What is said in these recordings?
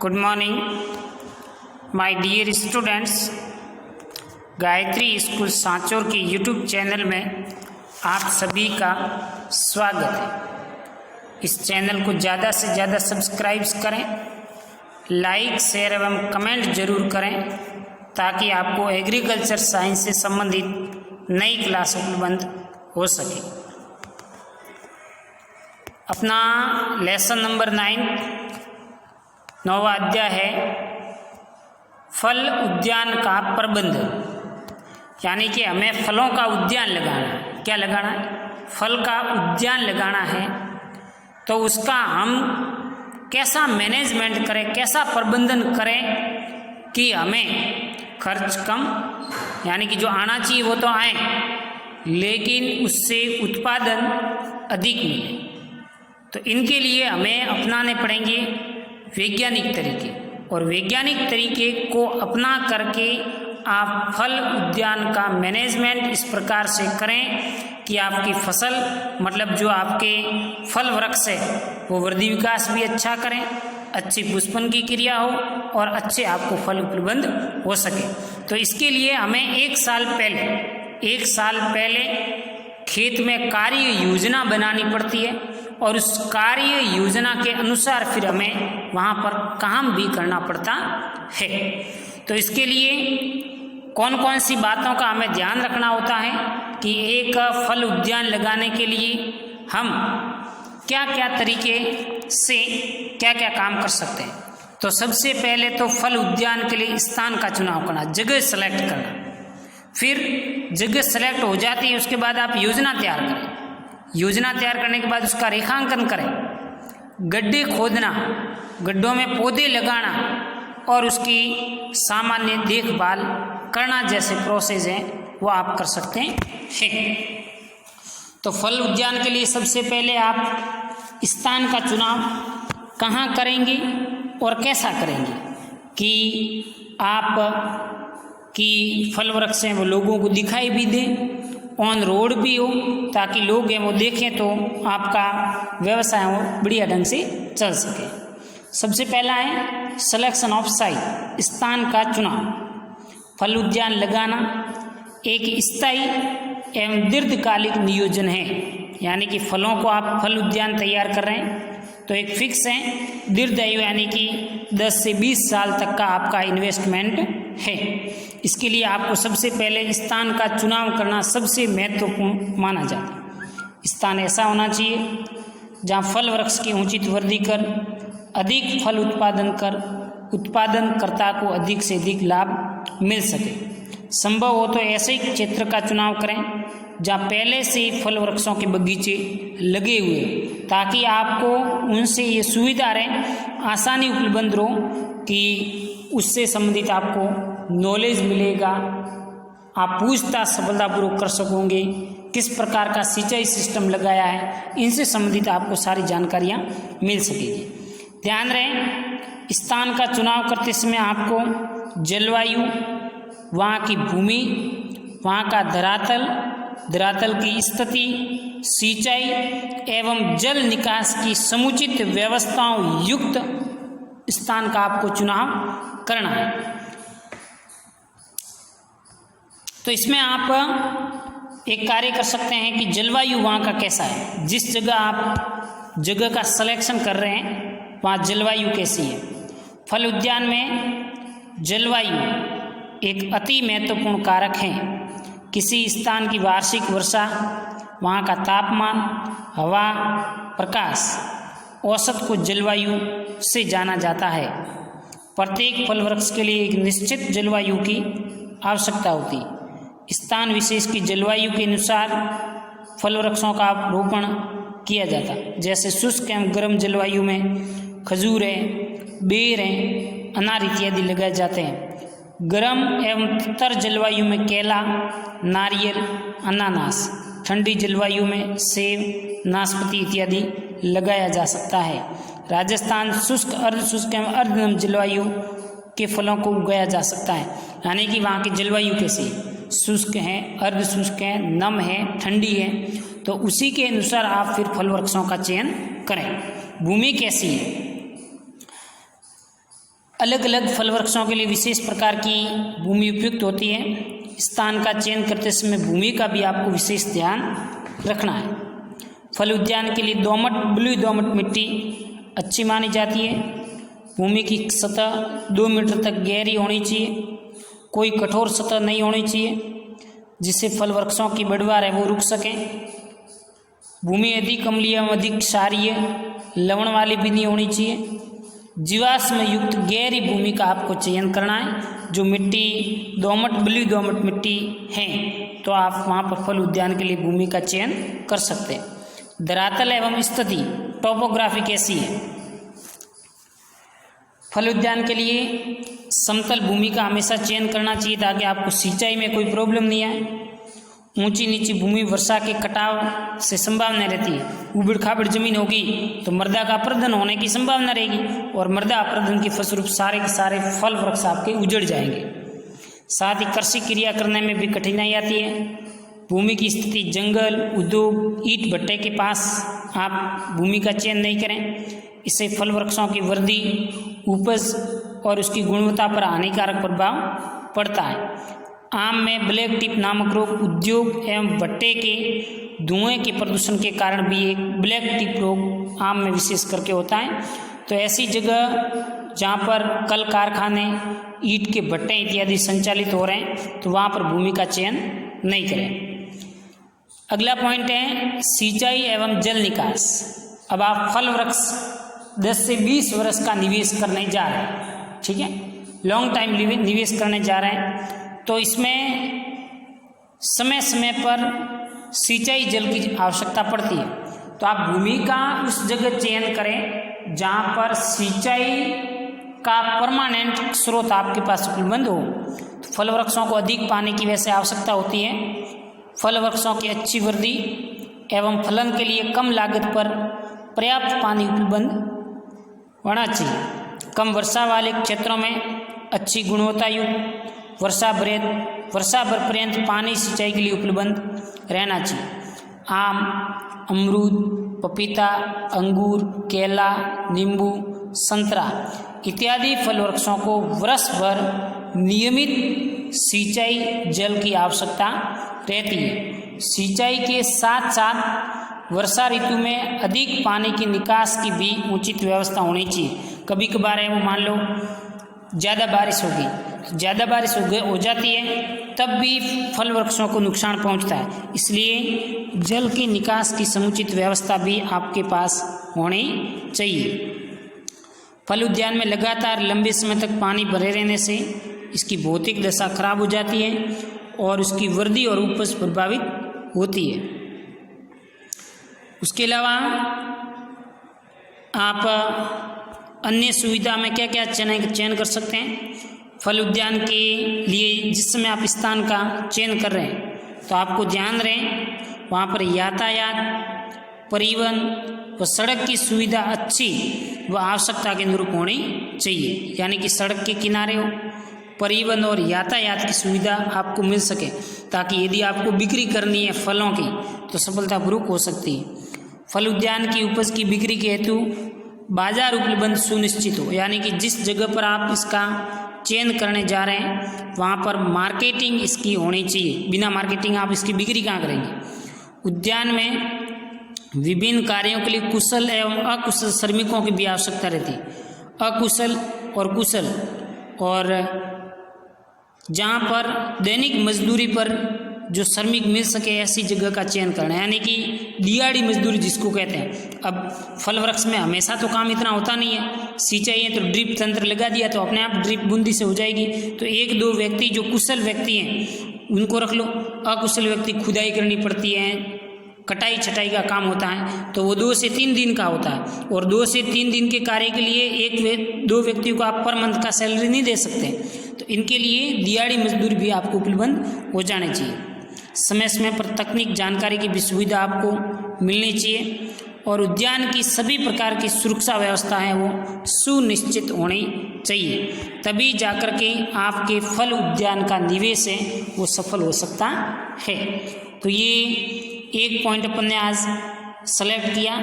Good morning my dear students. Gayatri school Sanchore के YouTube channel में आप सभी का स्वागत है। इस चैनल को ज़्यादा से ज़्यादा सब्सक्राइब करें, लाइक शेयर एवं कमेंट जरूर करें ताकि आपको एग्रीकल्चर साइंस से संबंधित नई क्लास उपलब्ध हो सके। अपना लेसन नंबर 9 9वां अध्याय है फल उद्यान का प्रबंध, यानी कि हमें फलों का उद्यान लगाना है। क्या लगाना है? फल का उद्यान लगाना है। तो उसका हम कैसा मैनेजमेंट करें, कैसा प्रबंधन करें कि हमें खर्च कम, यानी कि जो आना चाहिए वो तो आए लेकिन उससे उत्पादन अधिक मिले। तो इनके लिए हमें अपनाने पड़ेंगे वैज्ञानिक तरीके, और वैज्ञानिक तरीके को अपना करके आप फल उद्यान का मैनेजमेंट इस प्रकार से करें कि आपकी फसल मतलब जो आपके फल वृक्ष है वो वृद्धि विकास भी अच्छा करें, अच्छी पुष्पन की क्रिया हो और अच्छे आपको फल उपलब्ध हो सके। तो इसके लिए हमें एक साल पहले खेत में कार्य योजना बनानी पड़ती है और उस कार्य योजना के अनुसार फिर हमें वहाँ पर काम भी करना पड़ता है। तो इसके लिए कौन कौन सी बातों का हमें ध्यान रखना होता है कि एक फल उद्यान लगाने के लिए हम क्या क्या तरीके से क्या क्या काम कर सकते हैं। तो सबसे पहले तो फल उद्यान के लिए स्थान का चुनाव करना, जगह सेलेक्ट करना। फिर जगह सेलेक्ट हो जाती है उसके बाद आप योजना तैयार करें। योजना तैयार करने के बाद उसका रेखांकन करें, गड्ढे खोदना, गड्ढों में पौधे लगाना और उसकी सामान्य देखभाल करना जैसे प्रोसेस हैं वो आप कर सकते हैं। तो फल उद्यान के लिए सबसे पहले आप स्थान का चुनाव कहाँ करेंगे और कैसा करेंगे कि आप की फल वृक्ष हैं वो लोगों को दिखाई भी दें, ऑन रोड भी हो ताकि लोग हैं वो देखें तो आपका व्यवसाय वो बढ़िया ढंग से चल सके। सबसे पहला है सिलेक्शन ऑफ साइट, स्थान का चुनाव। फल उद्यान लगाना एक स्थायी एवं दीर्घकालिक नियोजन है, यानी कि फलों को आप फल उद्यान तैयार कर रहे हैं तो एक फिक्स है दीर्घायु, यानी कि 10 से 20 साल तक का आपका इन्वेस्टमेंट है। इसके लिए आपको सबसे पहले स्थान का चुनाव करना सबसे महत्वपूर्ण माना जाता है। स्थान ऐसा होना चाहिए जहाँ फल वृक्ष की उचित वृद्धि कर अधिक फल उत्पादन कर उत्पादनकर्ता को अधिक से अधिक लाभ मिल सके। संभव हो तो ऐसे ही क्षेत्र का चुनाव करें जहाँ पहले से ही फल वृक्षों के बगीचे लगे हुए, ताकि आपको उनसे ये सुविधा रहे, आसानी उपलब्ध हो कि उससे संबंधित आपको नॉलेज मिलेगा, आप पूछताछ सफलतापूर्वक कर सकोगे, किस प्रकार का सिंचाई सिस्टम लगाया है, इनसे संबंधित आपको सारी जानकारियाँ मिल सकेगी। ध्यान रहे स्थान का चुनाव करते समय आपको जलवायु, वहाँ की भूमि, वहाँ का धरातल की स्थिति, सिंचाई एवं जल निकास की समुचित व्यवस्थाओं युक्त स्थान का आपको चुनाव करना है। तो इसमें आप एक कार्य कर सकते हैं कि जलवायु वहाँ का कैसा है, जिस जगह आप जगह का सिलेक्शन कर रहे हैं वहाँ जलवायु कैसी है। फल उद्यान में जलवायु एक अति महत्वपूर्ण कारक है। किसी स्थान की वार्षिक वर्षा, वहाँ का तापमान, हवा, प्रकाश, औसत को जलवायु से जाना जाता है। प्रत्येक फल वृक्ष के लिए एक निश्चित जलवायु की आवश्यकता होती है। स्थान विशेष की जलवायु के अनुसार फल वृक्षों का रोपण किया जाता है। जैसे शुष्क एवं गर्म जलवायु में खजूर है, बेर है, अनार इत्यादि लगाए जाते हैं। गर्म एवं तर जलवायु में केला, नारियल, अनानास, ठंडी जलवायु में सेब, नाशपाती इत्यादि लगाया जा सकता है। राजस्थान शुष्क, अर्धशुष्क एवं अर्धनम जलवायु के फलों को उगाया जा सकता है, यानी कि वहाँ की जलवायु कैसी है, शुष्क है, अर्धशुष्क है, नम है, ठंडी है, तो उसी के अनुसार आप फिर फल वृक्षों का चयन करें। भूमि कैसी है, अलग अलग फल वृक्षों के लिए विशेष प्रकार की भूमि उपयुक्त होती है। स्थान का चयन करते समय भूमि का भी आपको विशेष ध्यान रखना है। फल उद्यान के लिए दोमट, बलुई दोमट मिट्टी अच्छी मानी जाती है। भूमि की सतह 2 मीटर तक गहरी होनी चाहिए, कोई कठोर सतह नहीं होनी चाहिए जिससे फल वृक्षों की बढ़वार है वो रुक सकें। भूमि अधिक अम्लीय एवं अधिक क्षारीय, लवण वाली भी नहीं होनी चाहिए। जीवाश्म युक्त गहरी भूमि का आपको चयन करना है। जो मिट्टी दोमट, बलुई दोमट मिट्टी है तो आप वहाँ पर फल उद्यान के लिए भूमि का चयन कर सकते हैं। धरातल एवं स्थिति, टोपोग्राफी कैसी है? फल उद्यान के लिए समतल भूमि का हमेशा चयन करना चाहिए ताकि आपको सिंचाई में कोई प्रॉब्लम नहीं आए। ऊंची नीची भूमि वर्षा के कटाव से संभावना रहती है। उबड़ खाबड़ जमीन होगी तो मृदा का अपरदन होने की संभावना रहेगी और मृदा अपरदन के फलस्वरूप सारे के सारे फल वृक्ष आपके उजड़ जाएंगे। साथ ही कृषि क्रिया करने में भी कठिनाई आती है। भूमि की स्थिति जंगल, उद्योग, ईंट भट्टे के पास आप भूमि का चयन नहीं करें। इससे फल वृक्षों की वृद्धि, उपज और उसकी गुणवत्ता पर हानिकारक प्रभाव पड़ता है। आम में ब्लैक टिप नामक रोग उद्योग एवं भट्टे के धुएं के प्रदूषण के कारण भी एक ब्लैक टिप रोग आम में विशेष करके होता है। तो ऐसी जगह जहाँ पर कल कारखाने, ईंट के भट्टे इत्यादि संचालित हो रहे हैं तो वहाँ पर भूमि का चयन नहीं करें। अगला पॉइंट है सिंचाई एवं जल निकास। अब आप फल वृक्ष 10 से 20 वर्ष का निवेश करने जा रहे हैं, ठीक है, लॉन्ग टाइम निवेश करने जा रहे हैं, तो इसमें समय समय पर सिंचाई जल की आवश्यकता पड़ती है। तो आप भूमि का उस जगह चयन करें जहाँ पर सिंचाई का परमानेंट स्रोत आपके पास उपलब्ध हो। तो फल वृक्षों को अधिक पानी की वैसे आवश्यकता होती है। फल वृक्षों की अच्छी वृद्धि एवं फलन के लिए कम लागत पर पर्याप्त पानी उपलब्ध होना चाहिए। कम वर्षा वाले क्षेत्रों में अच्छी गुणवत्ता युक्त वर्षा भर पर्यंत पानी सिंचाई के लिए उपलब्ध रहना चाहिए। आम, अमरूद, पपीता, अंगूर, केला, नींबू, संतरा इत्यादि फल वृक्षों को वर्ष भर नियमित सिंचाई जल की आवश्यकता रहती है। सिंचाई के साथ साथ वर्षा ऋतु में अधिक पानी की निकास की भी उचित व्यवस्था होनी चाहिए। कभी कभार है वो मान लो ज़्यादा बारिश हो जाती है तब भी फल वृक्षों को नुकसान पहुंचता है। इसलिए जल की निकास की समुचित व्यवस्था भी आपके पास होनी चाहिए। फल उद्यान में लगातार लंबे समय तक पानी भरे रहने से इसकी भौतिक दशा खराब हो जाती है और उसकी वृद्धि और उपज प्रभावित होती है। उसके अलावा आप अन्य सुविधा में क्या क्या चयन कर सकते हैं? फल उद्यान के लिए जिस समय आप स्थान का चयन कर रहे हैं तो आपको ध्यान रहे वहाँ पर यातायात, परिवहन व सड़क की सुविधा अच्छी व आवश्यकता के अनुरूप होनी चाहिए। यानी कि सड़क के किनारे हो, परिवहन और यातायात की सुविधा आपको मिल सके ताकि यदि आपको बिक्री करनी है फलों की तो सफलतापूर्वक हो सकती है। फल उद्यान की उपज की बिक्री के हेतु बाजार उपलब्ध सुनिश्चित हो। यानी कि जिस जगह पर आप इसका चयन करने जा रहे हैं वहाँ पर मार्केटिंग इसकी होनी चाहिए। बिना मार्केटिंग आप इसकी बिक्री कहाँ करेंगे? उद्यान में विभिन्न कार्यों के लिए कुशल एवं अकुशल श्रमिकों की भी आवश्यकता रहती है। अकुशल और कुशल, और जहाँ पर दैनिक मजदूरी पर जो श्रमिक मिल सके ऐसी जगह का चयन करना है। यानी कि दिहाड़ी मजदूरी जिसको कहते हैं। अब फल वृक्ष में हमेशा तो काम इतना होता नहीं है। सिंचाई है तो ड्रिप तंत्र लगा दिया तो अपने आप ड्रिप बूंदी से हो जाएगी। तो 1-2 व्यक्ति जो कुशल व्यक्ति हैं उनको रख लो। अकुशल व्यक्ति खुदाई करनी पड़ती है, कटाई छटाई का काम होता है तो वो 2 से 3 दिन का होता है। और 2 से 3 दिन के कार्य के लिए 2 व्यक्तियों को आप पर मंथ का सैलरी नहीं दे सकते। तो इनके लिए दिहाड़ी मजदूर भी आपको उपलब्ध हो जाने चाहिए। समय समय पर तकनीक जानकारी की भी सुविधा आपको मिलनी चाहिए और उद्यान की सभी प्रकार की सुरक्षा व्यवस्था है वो सुनिश्चित होनी चाहिए। तभी जाकर के आपके फल उद्यान का निवेश है वो सफल हो सकता है। तो ये एक पॉइंट अपन ने आज सेलेक्ट किया,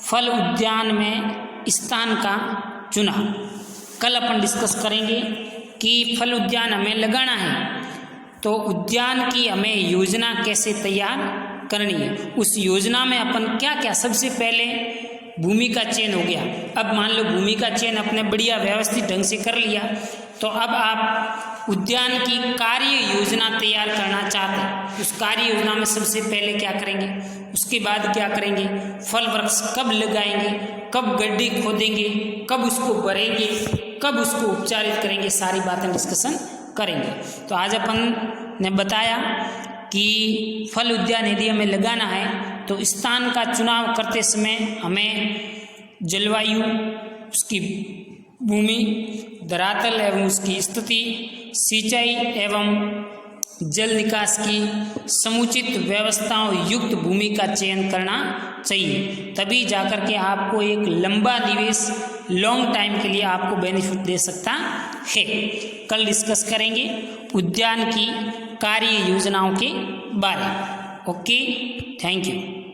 फल उद्यान में स्थान का चुनाव। कल अपन डिस्कस करेंगे कि फल उद्यान हमें लगाना है तो उद्यान की हमें योजना कैसे तैयार करनी है। उस योजना में अपन क्या क्या, सबसे पहले भूमि का चयन हो गया। अब मान लो भूमि का चयन अपने बढ़िया व्यवस्थित ढंग से कर लिया, तो अब आप उद्यान की कार्य योजना तैयार करना चाहते हैं। उस कार्य योजना में सबसे पहले क्या करेंगे, उसके बाद क्या करेंगे, फल वृक्ष कब लगाएंगे, कब गड्ढे खोदेंगे, कब उसको भरेंगे, कब उसको उपचारित करेंगे, सारी बातें डिस्कशन करेंगे। तो आज अपन ने बताया कि फल उद्यान यदि हमें लगाना है तो स्थान का चुनाव करते समय हमें जलवायु, उसकी भूमि, धरातल एवं उसकी स्थिति, सिंचाई एवं जल निकास की समुचित व्यवस्थाओं युक्त भूमि का चयन करना चाहिए, तभी जाकर के आपको एक लंबा निवेश, लॉन्ग टाइम के लिए आपको बेनिफिट दे सकता है। कल डिस्कस करेंगे उद्यान की कार्य योजनाओं के बारे में। Okay, thank you.